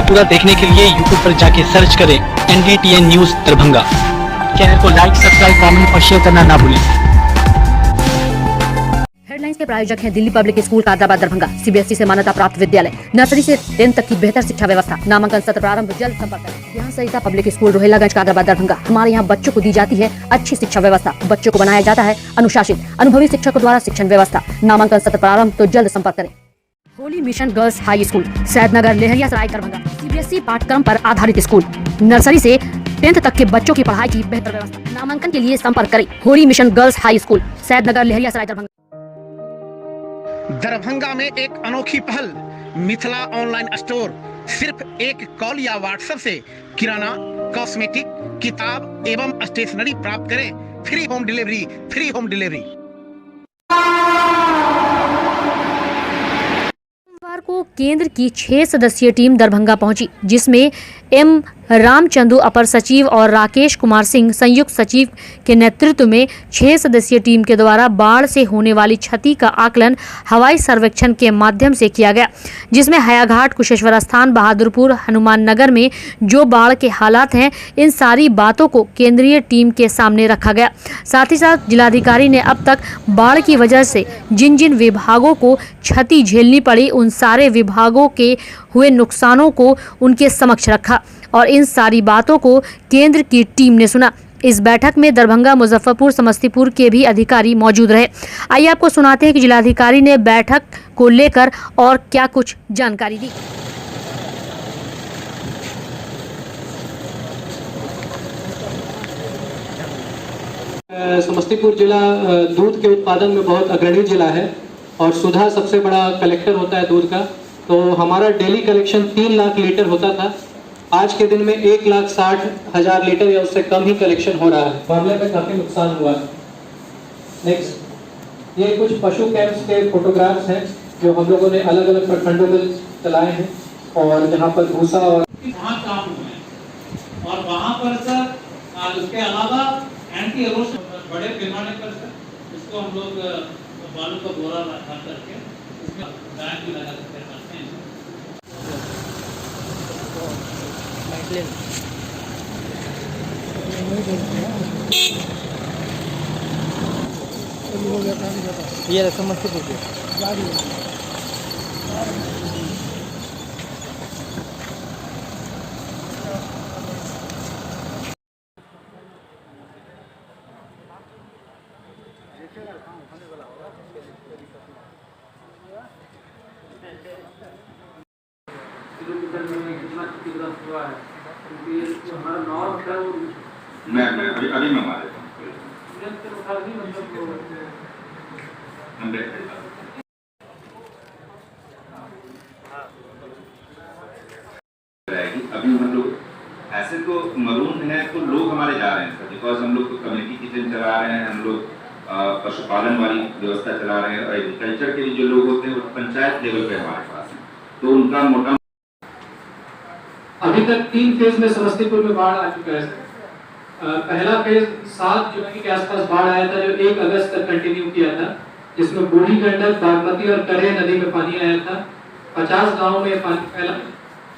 पूरा देखने के लिए यूट्यूब पर जाके सर्च करें NDTN न्यूज दरभंगा। चैनल को लाइक, सब्सक्राइब, कमेंट और शेयर करना ना भूलें। हेडलाइंस के प्रायोजक हैं Delhi public school Kadrabad Darbhanga, CBSE से मान्यता प्राप्त विद्यालय, नर्सरी से 10th तक की बेहतर शिक्षा व्यवस्था। नामांकन सत्र प्रारंभ जल्द संपर्क करें। यहाँ सरिता पब्लिक स्कूल रोहिलागंज कादराबाद दरभंगा। हमारे यहाँ बच्चों को दी जाती है अच्छी शिक्षा व्यवस्था, बच्चों को बनाया जाता है अनुशासित, अनुभवी शिक्षकों द्वारा शिक्षण व्यवस्था। नामांकन सत्र प्रारंभ तो जल्द संपर्क करें। Holy mission girls high school, Saidnagar, Laheriasarai, Darbhanga. CBSE पाठ्यक्रम पर आधारित स्कूल, नर्सरी से 10th तक के बच्चों की पढ़ाई की बेहतर व्यवस्था। नामांकन के लिए संपर्क करें। Holy mission girls high school, Saidnagar, Laheriasarai, Darbhanga. Darbhanga में एक अनोखी पहल, मिथिला ऑनलाइन स्टोर। सिर्फ एक कॉल या व्हाट्सएप से किराना, कॉस्मेटिक, किताब एवं स्टेशनरी प्राप्त करें। Free home delivery, free home delivery. सोमवार को केंद्र की 6 सदस्यीय टीम दरभंगा पहुंची, जिसमें M रामचंदू अपर सचिव और राकेश कुमार सिंह संयुक्त सचिव के नेतृत्व में 6 सदस्यीय टीम के द्वारा बाढ़ से होने वाली क्षति का आकलन हवाई सर्वेक्षण के माध्यम से किया गया, जिसमें हयाघाट, कुशेश्वर स्थान, बहादुरपुर, हनुमान नगर में जो बाढ़ के हालात हैं, इन सारी बातों को केंद्रीय टीम के सामने रखा गया। साथ ही साथ जिलाधिकारी ने अब तक बाढ़ की वजह से जिन जिन विभागों को क्षति झेलनी पड़ी, उन सारे विभागों के हुए नुकसानों को उनके समक्ष रखा और इन सारी बातों को केंद्र की टीम ने सुना। इस बैठक में दरभंगा, मुजफ्फरपुर, समस्तीपुर के भी अधिकारी मौजूद रहे। आइए आपको सुनाते हैं कि जिलाधिकारी ने बैठक को लेकर और क्या कुछ जानकारी दी। समस्तीपुर जिला दूध के उत्पादन में बहुत अग्रणी जिला है और सुधा सबसे बड़ा कलेक्टर होता है दूध का। तो हमारा डेली कलेक्शन 3 लाख लीटर होता था। आज के दिन में 1,60,000 लीटर या उससे कम ही कलेक्शन हो रहा है। मामले में काफी नुकसान हुआ है। नेक्स्ट, ये कुछ पशु कैंप्स के फोटोग्राफ्स हैं जो हम लोगों ने अलग अलग प्रखंडों में चलाए हैं और जहाँ पर भूसा और वहाँ काम हुए हैं। और वहाँ पर सर उसके अलावा एंटी एरोशन बड़े पैमाने पर सर इसको हम लोग बालू का बोरा रखा करके इसमें बैग भी लगा करके करते हैं। ये समस्तीपुर के हुआ है, क्योंकि हमारा नॉर्म है वो मैं अभी मंगा देता हूँ। अभी हम लोग ऐसे तो मरून है तो लोग हमारे जा रहे हैं सर, बिकॉज हम लोग कम्युनिटी किचन चला रहे हैं, हम लोग पशुपालन वाली व्यवस्था चला रहे हैं और एग्रीकल्चर के लिए जो लोग होते हैं वो पंचायत लेवल पे हमारे पास है, तो उनका मोटा अभी तक 3 फेज में समस्तीपुर में बाढ़ आ चुका है। पहला फेज 7 जुलाई के आसपास बाढ़ आया था जो 1 अगस्त तक कंटिन्यू किया था, जिसमें बूढ़ी गंडक, बागमती और करेह नदी में पानी आया था। 50 गाँव में पानी फैला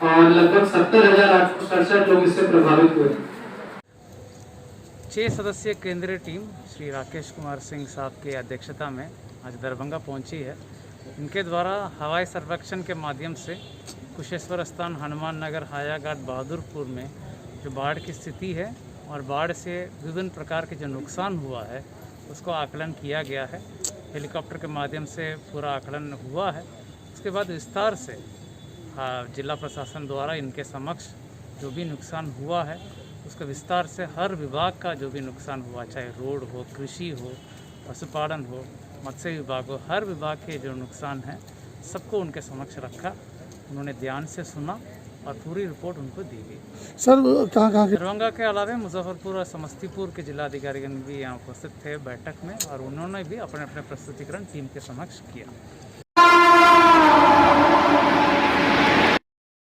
और लगभग 70,867 लोग इससे प्रभावित हुए। 6 सदस्यीय केंद्रीय टीम श्री राकेश कुमार सिंह साहब की अध्यक्षता में आज दरभंगा पहुंची है। इनके द्वारा हवाई सर्वेक्षण के माध्यम से कुशेश्वर स्थान, हनुमान नगर, हायाघाट, बहादुरपुर में जो बाढ़ की स्थिति है और बाढ़ से विभिन्न प्रकार के जो नुकसान हुआ है उसको आकलन किया गया है। हेलीकॉप्टर के माध्यम से पूरा आकलन हुआ है। उसके बाद विस्तार से जिला प्रशासन द्वारा इनके समक्ष जो भी नुकसान हुआ है उसका विस्तार से हर विभाग का जो भी नुकसान हुआ, चाहे रोड हो, कृषि हो, पशुपालन हो, मत्स्य विभाग हो, हर विभाग के जो नुकसान हैं सबको उनके समक्ष रखा। उन्होंने ध्यान से सुना और पूरी रिपोर्ट उनको दी गई। सर कहाँ दरभंगा के अलावा मुजफ्फरपुर और समस्तीपुर के जिलाधिकारीगण भी यहाँ उपस्थित थे बैठक में और उन्होंने भी अपने अपने प्रस्तुतिकरण टीम के समक्ष किया।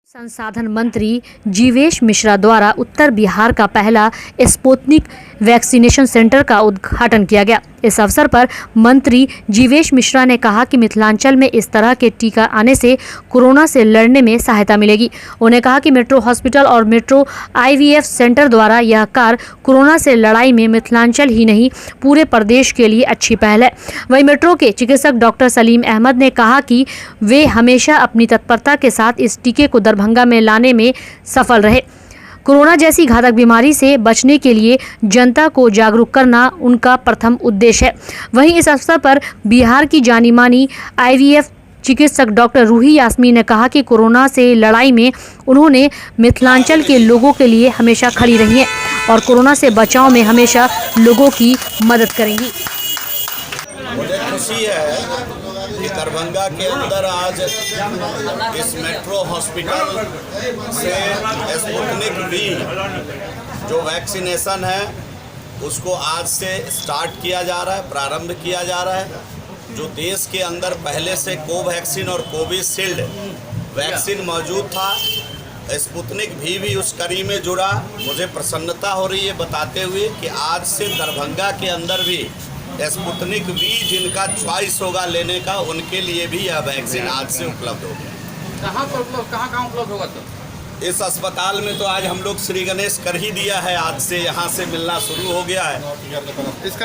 संसाधन मंत्री जीवेश मिश्रा द्वारा उत्तर बिहार का पहला स्पुतनिक वैक्सीनेशन सेंटर का उद्घाटन किया गया। इस अवसर पर मंत्री जीवेश मिश्रा ने कहा कि मिथिलांचल में इस तरह के टीका आने से कोरोना से लड़ने में सहायता मिलेगी। उन्होंने कहा कि मेट्रो हॉस्पिटल और मेट्रो IVF सेंटर द्वारा यह कार्य कोरोना से लड़ाई में मिथिलांचल ही नहीं पूरे प्रदेश के लिए अच्छी पहल है। वहीं मेट्रो के चिकित्सक डॉक्टर सलीम अहमद ने कहा कि वे हमेशा अपनी तत्परता के साथ इस टीके को दरभंगा में लाने में सफल रहे। कोरोना जैसी घातक बीमारी से बचने के लिए जनता को जागरूक करना उनका प्रथम उद्देश्य है। वहीं इस अवसर पर बिहार की जानी मानी IVF चिकित्सक डॉक्टर रूही यास्मीन ने कहा कि कोरोना से लड़ाई में उन्होंने मिथिलांचल के लोगों के लिए हमेशा खड़ी रही हैं और कोरोना से बचाव में हमेशा लोगों की मदद करेंगी। मुझे खुशी है कि दरभंगा के अंदर आज इस मेट्रो हॉस्पिटल से स्पुतनिक V जो वैक्सीनेशन है उसको आज से स्टार्ट किया जा रहा है, प्रारंभ किया जा रहा है। जो देश के अंदर पहले से कोवैक्सीन और कोविशील्ड वैक्सीन मौजूद था, स्पुतनिक V भी उस कड़ी में जुड़ा। मुझे प्रसन्नता हो रही है बताते हुए कि आज से दरभंगा के अंदर भी स्पुतनिक V जिनका चॉइस होगा लेने का, उनके लिए भी यह वैक्सीन आज से उपलब्ध होगी। कहाँ उपलब्ध होगा? तो इस अस्पताल में तो आज हम लोग श्री गणेश कर ही दिया है, आज से यहाँ से मिलना शुरू हो गया है।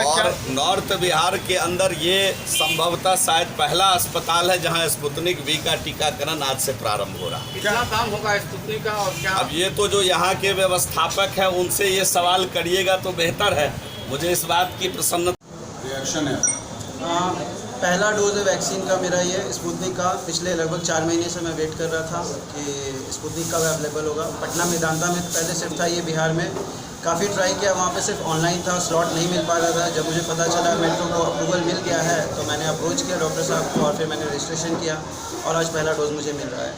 और नॉर्थ बिहार के अंदर ये संभवतः शायद पहला अस्पताल है जहाँ स्पुतनिक V का टीकाकरण आज से प्रारंभ हो रहा है। क्या काम होगा स्पुतनिक का और क्या? अब ये तो जो यहाँ के व्यवस्थापक हैं उनसे ये सवाल करिएगा तो बेहतर है। मुझे इस बात की प्रसन्नता रिएक्शन है। पहला डोज है वैक्सीन का मेरा ये स्पुतनिक का। पिछले लगभग 4 महीने से मैं वेट कर रहा था कि स्पुतनिक का अवेलेबल होगा। पटना मेदांता में पहले सिर्फ था ये, बिहार में काफ़ी ट्राई किया, वहाँ पे सिर्फ ऑनलाइन था, स्लॉट नहीं मिल पा रहा था। जब मुझे पता चला मेट्रो को अप्रूवल मिल गया है तो मैंने अप्रोच किया डॉक्टर साहब को और फिर मैंने रजिस्ट्रेशन किया और आज पहला डोज मुझे मिल रहा है।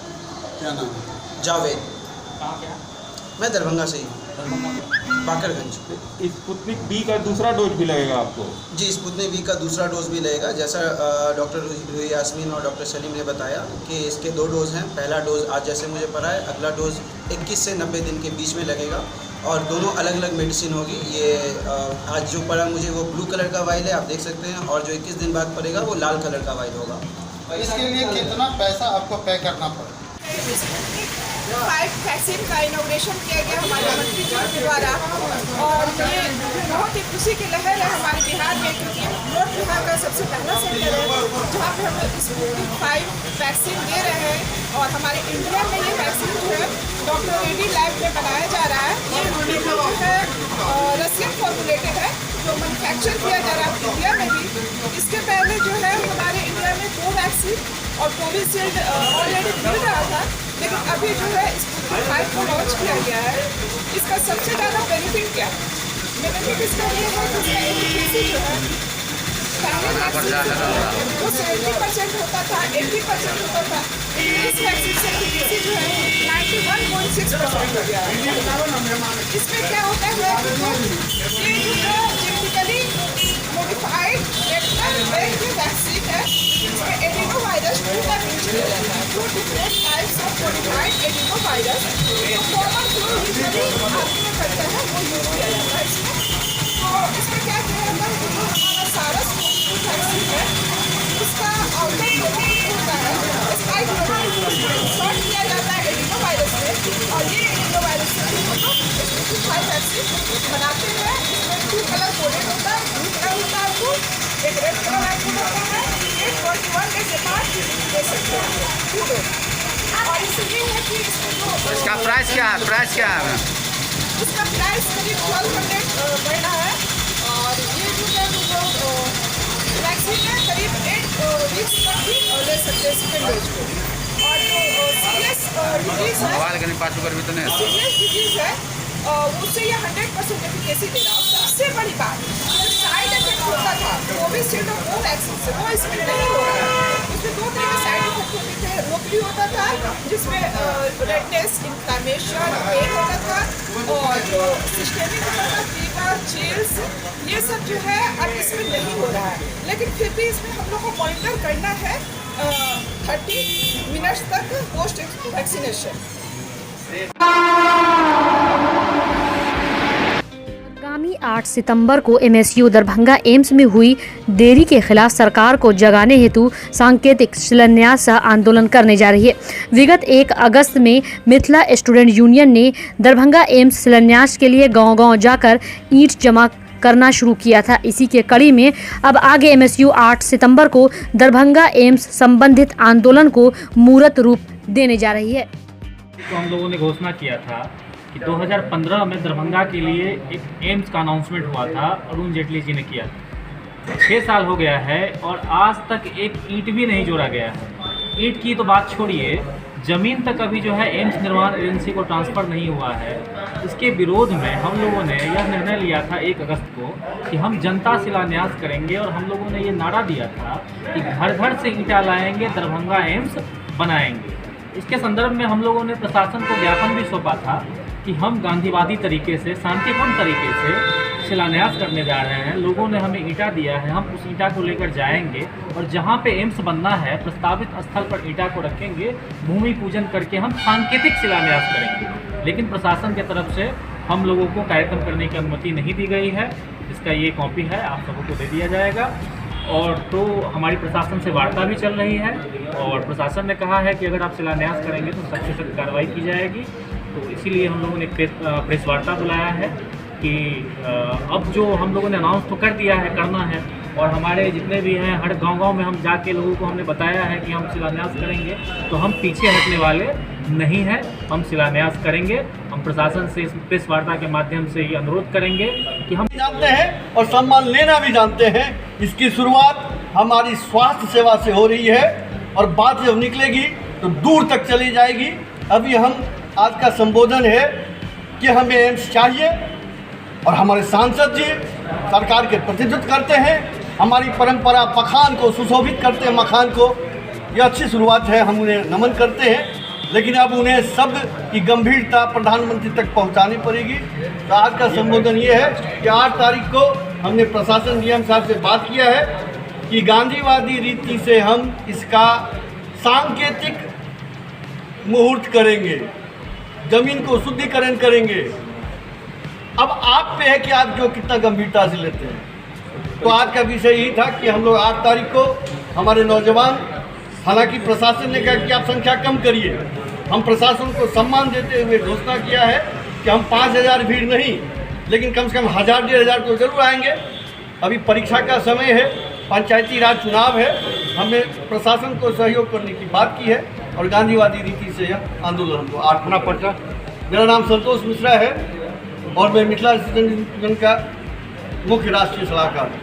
क्या नाम है? जावेद। मैं दरभंगा से ही, बाकरगंज। स्पुतनिक V का दूसरा डोज भी लगेगा आपको? जी, स्पुतनिक V का दूसरा डोज भी लगेगा। जैसा डॉक्टर रूही यास्मीन और डॉक्टर सलीम ने बताया कि इसके 2 डोज हैं। पहला डोज आज जैसे मुझे पड़ा है, अगला डोज 21 से 90 दिन के बीच में लगेगा और दोनों अलग अलग मेडिसिन होगी। ये आज जो पड़ा मुझे वो ब्लू कलर का वाइल है, आप देख सकते हैं, और जो 21 दिन बाद पड़ेगा वो लाल कलर का वाइल होगा। इसके लिए कितना पैसा आपको पे करना पड़ेगा? 5 वैक्सीन का इनॉग्रेशन किया गया हमारे मंत्री जी के द्वारा और ये बहुत ही खुशी की लहर है हमारे बिहार में, क्योंकि नॉर्थ बिहार का सबसे पहला सेंटर है जहाँ पे हम स्पुतनिक 5 वैक्सीन दे रहे हैं। और हमारे इंडिया में ये वैक्सीन जो है डॉक्टर रेड्डी लैब में बनाया जा रहा है। ये जो है रशियन फॉर्मुलेटेड है, जो मैन्युफैक्चर किया जा रहा है इंडिया में भी। इसके पहले जो है हमारे इंडिया में कोवैक्सीन और कोविशील्ड ऑलरेडी मिल रहा था, लेकिन अभी जो है स्पुतनिक 5 को लॉन्च किया गया है। इसका सबसे ज़्यादा बेनिफिट क्या है? बेनिफिट इसका ये है कि इसका एफिशिएंसी जो है पहले वैक्सीन वो 70% होता था, 80% होता था। इस वैक्सीन से एफिशिएंसी जो है 91.6% हो गया है। इसमें क्या होता है कि ये जो है जेनेटिकली मॉडिफाइड वेक्टर वैक्सीन है, इसमें एडिनो वायरस 2 का यूज किया जाता है। 2 different types of modified adeno virus जो कॉमन फ्लू यूजुअली आदमी में करता है वो यूज किया जाता है इसमें। तो इसमें क्या किया जाता है, जो हमारा सारस वैक्सीन है उसका आउटर प्रोटीन होता है, स्पाइक प्रोटीन शॉर्ट किया जाता है एडिनो वायरस में, और ये एडिनो वायरस से हम लोग स्पुतनिक 5 वैक्सीन बनाते हैं। इसमें 2 कलर कोडेड होता है, ब्लू कलर होता है आपको, एक रेड कलर आपको होता है। ये 41 डेज के बाद दे सकते हैं। और इसलिए है कि इसका प्राइस क्या है? प्राइस क्या है? इसका प्राइस करीब 1200 बढ़ रहा है। और ये जो है वो वैक्सीन है करीब 8 वीक्स तक भी ले सकते हैं सेकेंड डोज को। और जो सीरियस डिजीज है, सीरियस डिजीज है उससे ये 100% एफिकेसी दे रहा है। सबसे बड़ी बात जो साइड इफेक्ट होता था कोविशील्ड और कोवैक्सीन से, वो इसमें नहीं हो रहा है। इसमें 2 तरह के साइड इफेक्ट होते थे। रोकली होता था जिसमें रेडनेस, इन्फ्लेमेशन, पेन होता था, और जो सिस्टेमिक होता था फीवर, चिल्स, ये सब जो है अब इसमें नहीं हो रहा है। लेकिन फिर भी इसमें हम लोग को मॉनिटर करना है 30 मिनट्स तक पोस्ट वैक्सीनेशन। आगामी 8 सितंबर को एमएसयू दरभंगा एम्स में हुई देरी के खिलाफ सरकार को जगाने हेतु सांकेतिक शिलान्यास सह आंदोलन करने जा रही है। विगत 1 अगस्त में मिथिला स्टूडेंट यूनियन ने दरभंगा एम्स शिलान्यास के लिए गांव-गांव जाकर ईंट जमा करना शुरू किया था। इसी के कड़ी में अब आगे एमएसयू 8 सितंबर को दरभंगा एम्स संबंधित आंदोलन को मूर्त रूप देने जा रही है। तो हम लोगों ने घोषणा किया था कि 2015 में दरभंगा के लिए एक एम्स का अनाउंसमेंट हुआ था, अरुण जेटली जी ने किया था। 6 साल हो गया है और आज तक एक ईंट भी नहीं जोड़ा गया है। ईंट की तो बात छोड़िए, ज़मीन तक अभी जो है एम्स निर्माण एजेंसी को ट्रांसफ़र नहीं हुआ है। इसके विरोध में हम लोगों ने यह निर्णय लिया था 1 अगस्त को कि हम जनता शिलान्यास करेंगे और हम लोगों ने ये नारा दिया था कि घर घर से ईंटा लाएंगे, दरभंगा एम्स बनाएंगे। इसके संदर्भ में हम लोगों ने प्रशासन को ज्ञापन भी सौंपा था कि हम गांधीवादी तरीके से, शांतिपूर्ण तरीके से शिलान्यास करने जा रहे हैं। लोगों ने हमें ईंटा दिया है, हम उस ईंटा को लेकर जाएंगे और जहां पे एम्स बनना है प्रस्तावित स्थल पर ईंटा को रखेंगे, भूमि पूजन करके हम सांकेतिक शिलान्यास करेंगे। लेकिन प्रशासन की तरफ से हम लोगों को कार्यक्रम करने की अनुमति नहीं दी गई है। इसका ये कॉपी है, आप सबको दे दिया जाएगा। और तो हमारी प्रशासन से वार्ता भी चल रही है और प्रशासन ने कहा है कि अगर आप शिलान्यास करेंगे तो सख्त से सख्त कार्रवाई की जाएगी। तो इसीलिए हम लोगों ने प्रेस वार्ता बुलाया है कि अब जो हम लोगों ने अनाउंस तो कर दिया है, करना है, और हमारे जितने भी हैं हर गांव-गांव में हम जाके लोगों को हमने बताया है कि हम शिलान्यास करेंगे, तो हम पीछे हटने वाले नहीं हैं, हम शिलान्यास करेंगे। हम प्रशासन से इस प्रेस वार्ता के माध्यम से ये अनुरोध करेंगे कि हम जानते हैं और सम्मान लेना भी जानते हैं। इसकी शुरुआत हमारी स्वास्थ्य सेवा से हो रही है और बात जब निकलेगी तो दूर तक चली जाएगी। अभी हम आज का संबोधन है कि हमें एम्स चाहिए और हमारे सांसद जी सरकार के प्रतिनिधित्व करते हैं, हमारी परंपरा पखान को सुशोभित करते हैं, मखान को। यह अच्छी शुरुआत है, हम उन्हें नमन करते हैं, लेकिन अब उन्हें शब्द की गंभीरता प्रधानमंत्री तक पहुंचानी पड़ेगी। तो आज का संबोधन ये है कि 8 तारीख को हमने प्रशासन डीएम साहब से बात किया है कि गांधीवादी रीति से हम इसका सांकेतिक मुहूर्त करेंगे, जमीन को शुद्धिकरण करेंगे। अब आप पे है कि आप जो कितना गंभीरता से लेते हैं। तो आज का विषय यही था कि हम लोग 8 तारीख को हमारे नौजवान, हालांकि प्रशासन ने कहा कि आप संख्या कम करिए, हम प्रशासन को सम्मान देते हुए घोषणा किया है कि हम 5000 भीड़ नहीं, लेकिन कम से कम 1000-1500 तो जरूर आएंगे। अभी परीक्षा का समय है, पंचायती राज चुनाव है, हमने प्रशासन को सहयोग करने की बात की है और गांधीवादी रीति से यह आंदोलन हमको 8 होना पड़ता। मेरा नाम संतोष मिश्रा है और मैं मिथिला स्टूडेंट यूनियन का मुख्य राष्ट्रीय सलाहकार हूँ।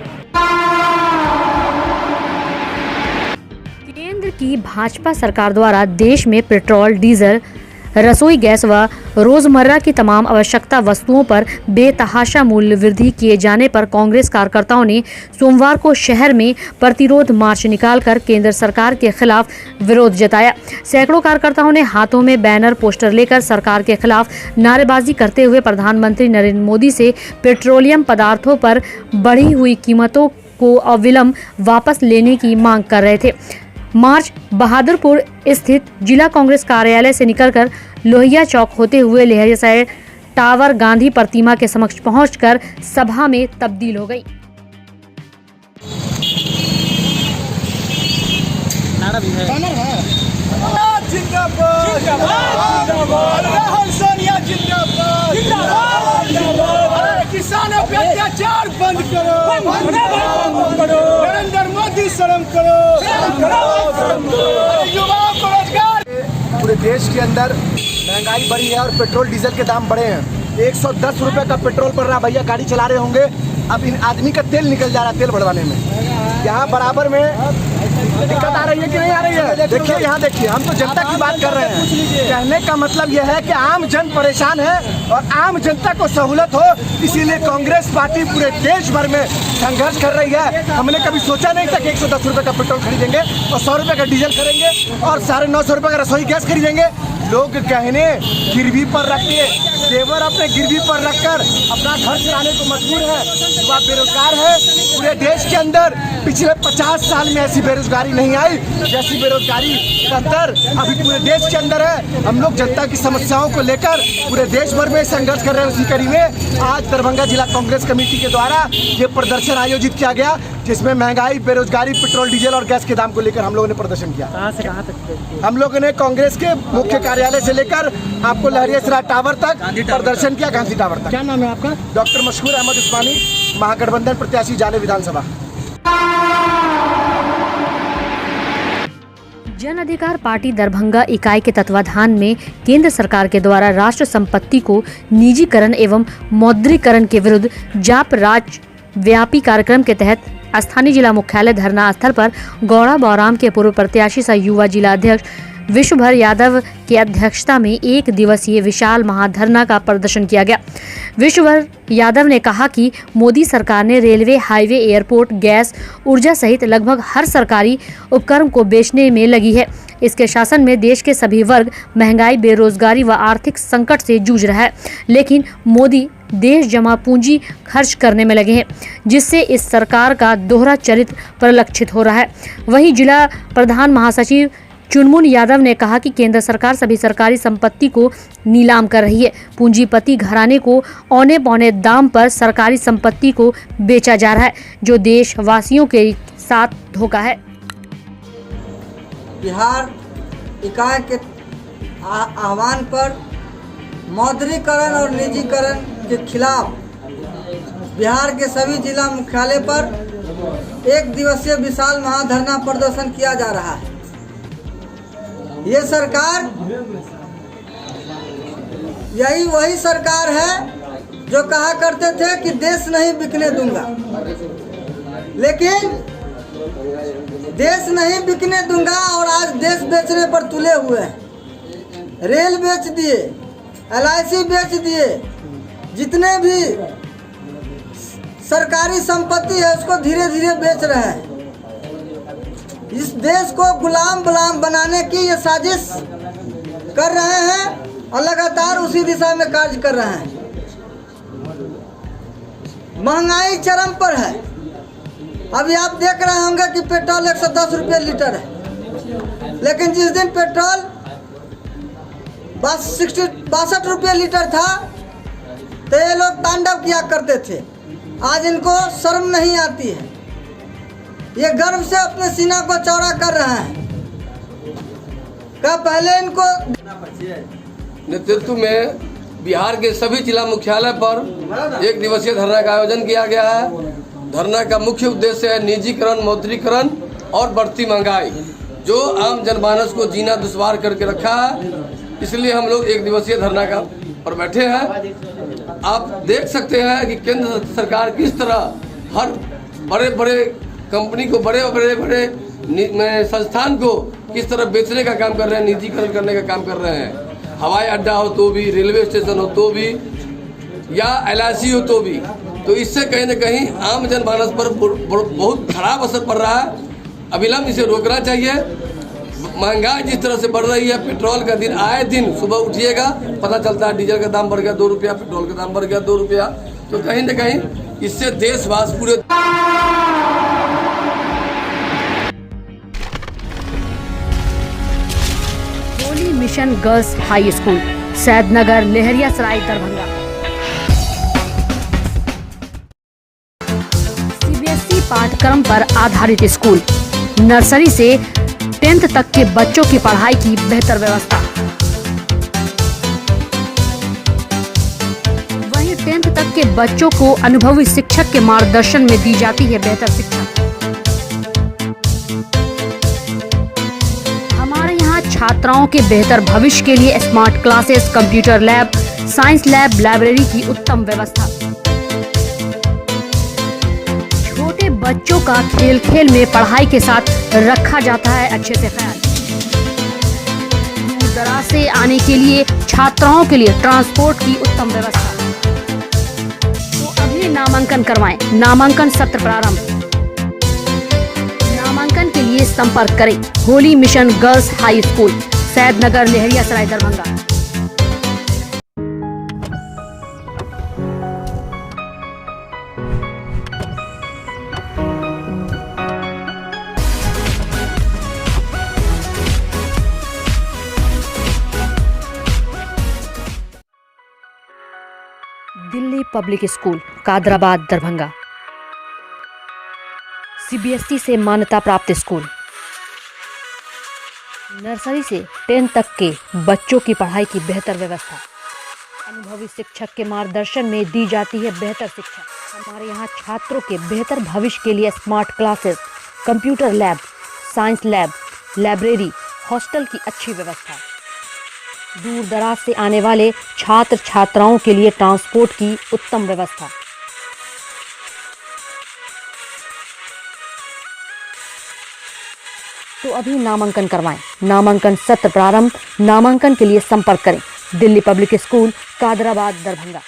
केंद्र की भाजपा सरकार द्वारा देश में पेट्रोल, डीजल, रसोई गैस व रोजमर्रा की तमाम आवश्यकता वस्तुओं पर बेतहाशा मूल्य वृद्धि किए जाने पर कांग्रेस कार्यकर्ताओं ने सोमवार को शहर में प्रतिरोध मार्च निकालकर केंद्र सरकार के खिलाफ विरोध जताया। सैकड़ों कार्यकर्ताओं ने हाथों में बैनर, पोस्टर लेकर सरकार के खिलाफ नारेबाजी करते हुए प्रधानमंत्री नरेंद्र मोदी से पेट्रोलियम पदार्थों पर बढ़ी हुई कीमतों को अविलंब वापस लेने की मांग कर रहे थे। मार्च बहादुरपुर स्थित जिला कांग्रेस कार्यालय से निकलकर लोहिया चौक होते हुए लहरिया टावर गांधी प्रतिमा के समक्ष पहुंचकर सभा में तब्दील हो गई। नारा भी है। जिंदाबाद जिंदाबाद, राहुल सोनिया जिंदाबाद जिंदाबाद, किसानों पे अत्याचार बंद करो, नरेंद्र मोदी शर्म करो, युवाओं को रोजगार। पूरे देश के अंदर महंगाई बढ़ी है और पेट्रोल डीजल के दाम बढ़े हैं। 110 रुपए का पेट्रोल पड़ रहा। भैया गाड़ी चला रहे होंगे, अब इन आदमी का तेल निकल जा रहा है तेल बढ़वाने में। यहाँ बराबर में दिक्कत आ रही है कि नहीं आ रही है? देखिए यहाँ देखिए, हम तो जनता की बात कर रहे हैं। कहने का मतलब यह है कि आम जन परेशान है और आम जनता को सहूलत हो, इसीलिए कांग्रेस पार्टी पूरे देश भर में संघर्ष कर रही है। हमने कभी सोचा नहीं था कि 110 रुपए का पेट्रोल खरीदेंगे और 100 रुपए का डीजल खरीदेंगे और 950 रुपए का रसोई गैस खरीदेंगे। लोग गहने गिरवी पर रख के, जेवर अपने गिरवी पर रखकर अपना घर चलाने को मजबूर है, वह बेरोजगार है। पूरे देश के अंदर पिछले 50 साल में ऐसी बेरोजगारी नहीं आई जैसी बेरोजगारी का दर अभी पूरे देश के अंदर है। हम लोग जनता की समस्याओं को लेकर पूरे देश भर में संघर्ष कर रहे हैं। उसी कड़ी में आज दरभंगा जिला कांग्रेस कमेटी के द्वारा ये प्रदर्शन आयोजित किया गया, जिसमें महंगाई, बेरोजगारी, पेट्रोल, डीजल और गैस के दाम को लेकर हम लोगों ने प्रदर्शन किया। कहाँ से कहाँ तक? हम लोगों ने कांग्रेस के मुख्य कार्यालय से लेकर आपको लहरियासराय टावर तक प्रदर्शन किया, गांधी टावर तक। क्या नाम है आपका? डॉक्टर मशहूर अहमद उस्मानी, महागठबंधन प्रत्याशी जाले विधानसभा। जन अधिकार पार्टी दरभंगा इकाई के तत्वाधान में केंद्र सरकार के द्वारा राष्ट्र संपत्ति को निजीकरण एवं मौद्रीकरण के विरुद्ध जाप राज व्यापी कार्यक्रम के तहत स्थानीय जिला मुख्यालय धरना स्थल पर गौड़ा बौराम के पूर्व प्रत्याशी सह युवा जिला अध्यक्ष विश्वभर यादव की अध्यक्षता में 1 दिवसीय विशाल महाधरना का प्रदर्शन किया गया। विश्वभर यादव ने कहा कि मोदी सरकार ने रेलवे, हाईवे, एयरपोर्ट, गैस, ऊर्जा सहित लगभग हर सरकारी उपक्रम को बेचने में लगी है। इसके शासन में देश के सभी वर्ग महंगाई, बेरोजगारी व आर्थिक संकट से जूझ रहा है, लेकिन मोदी देश जमा पूंजी खर्च करने में लगे हैं, जिससे इस सरकार का दोहरा चरित्र परिलक्षित हो रहा है। वहीं जिला प्रधान महासचिव चुनमुन यादव ने कहा कि केंद्र सरकार सभी सरकारी संपत्ति को नीलाम कर रही है। पूंजीपति घराने को औने पौने दाम पर सरकारी संपत्ति को बेचा जा रहा है, जो देशवासियों के साथ धोखा है। बिहार इकाई के आह्वान पर मौद्रीकरण और निजीकरण के खिलाफ बिहार के सभी जिला मुख्यालय पर 1 दिवसीय विशाल महाधरना प्रदर्शन किया जा रहा है। ये सरकार यही वही सरकार है जो कहा करते थे कि देश नहीं बिकने दूंगा, लेकिन देश नहीं बिकने दूंगा और आज देश बेचने पर तुले हुए हैं। रेल बेच दिए, LIC बेच दिए, जितने भी सरकारी संपत्ति है उसको धीरे धीरे बेच रहे हैं। इस देश को गुलाम बनाने की ये साजिश कर रहे हैं और लगातार उसी दिशा में कार्य कर रहे हैं। महंगाई चरम पर है। अभी आप देख रहे होंगे कि पेट्रोल 110 रुपये लीटर है, लेकिन जिस दिन पेट्रोल 62 रुपये लीटर था तो ये लोग तांडव किया करते थे। आज इनको शर्म नहीं आती है, ये गर्व से अपने सीना को चौड़ा कर रहे हैं। क्या पहले इनको नेतृत्व में बिहार के सभी जिला मुख्यालय पर 1 दिवसीय धरना का आयोजन किया गया है। धरना का मुख्य उद्देश्य है निजीकरण, मौद्रीकरण और बढ़ती महंगाई, जो आम जनमानस को जीना दुश्वार करके रखा है। इसलिए हम लोग 1 दिवसीय धरना का पर बैठे हैं। आप देख सकते हैं कि केंद्र सरकार किस तरह हर बड़े बड़े कंपनी को, बड़े बड़े संस्थान को किस तरह बेचने का काम कर रहे हैं, निजीकरण करने का काम कर रहे हैं। हवाई अड्डा हो तो भी, रेलवे स्टेशन हो तो भी, या LIC हो तो भी। तो इससे कहीं न कहीं आम जनमानस पर बहुत खराब असर पड़ रहा है। अविलंब इसे रोकना चाहिए। महंगाई जिस तरह से बढ़ रही है, पेट्रोल का दिन आए दिन सुबह उठिएगा पता चलता है डीजल का दाम बढ़ गया 2 रुपया, पेट्रोल का दाम बढ़ गया 2 रुपया। तो कहीं न कहीं इससे देशवासी पूरे Holi mission girls high school, Saidnagar, Laheriasarai, Darbhanga. CBSE पाठ्यक्रम पर आधारित स्कूल, नर्सरी से 10th तक के बच्चों की पढ़ाई की बेहतर व्यवस्था। वहीं 10th तक के बच्चों को अनुभवी शिक्षक के मार्गदर्शन में दी जाती है बेहतर शिक्षा। हमारे यहाँ छात्राओं के बेहतर भविष्य के लिए smart classes, computer lab, science lab, library की उत्तम व्यवस्था। छोटे बच्चों का खेल खेल में पढ़ाई के साथ रखा जाता है अच्छे से ख्याल। दूर दराज से आने के लिए छात्राओं के लिए ट्रांसपोर्ट की उत्तम व्यवस्था। तो अभी नामांकन करवाएं। नामांकन सत्र प्रारंभ। नामांकन के लिए संपर्क करें holy mission girls high school, Saidnagar Laheriasarai Darbhanga. Delhi public school Kadrabad Darbhanga CBSE से मान्यता प्राप्त स्कूल। नर्सरी से 10 तक के बच्चों की पढ़ाई की बेहतर व्यवस्था। अनुभवी शिक्षक के मार्गदर्शन में दी जाती है बेहतर शिक्षा। हमारे यहाँ छात्रों के बेहतर भविष्य के लिए smart classes, computer lab, science lab, library, hostel की अच्छी व्यवस्था। दूर दराज से आने वाले छात्र छात्राओं के लिए ट्रांसपोर्ट की उत्तम व्यवस्था। तो अभी नामांकन करवाएं। नामांकन सत्र प्रारंभ। नामांकन के लिए संपर्क करें दिल्ली पब्लिक स्कूल कादराबाद दरभंगा।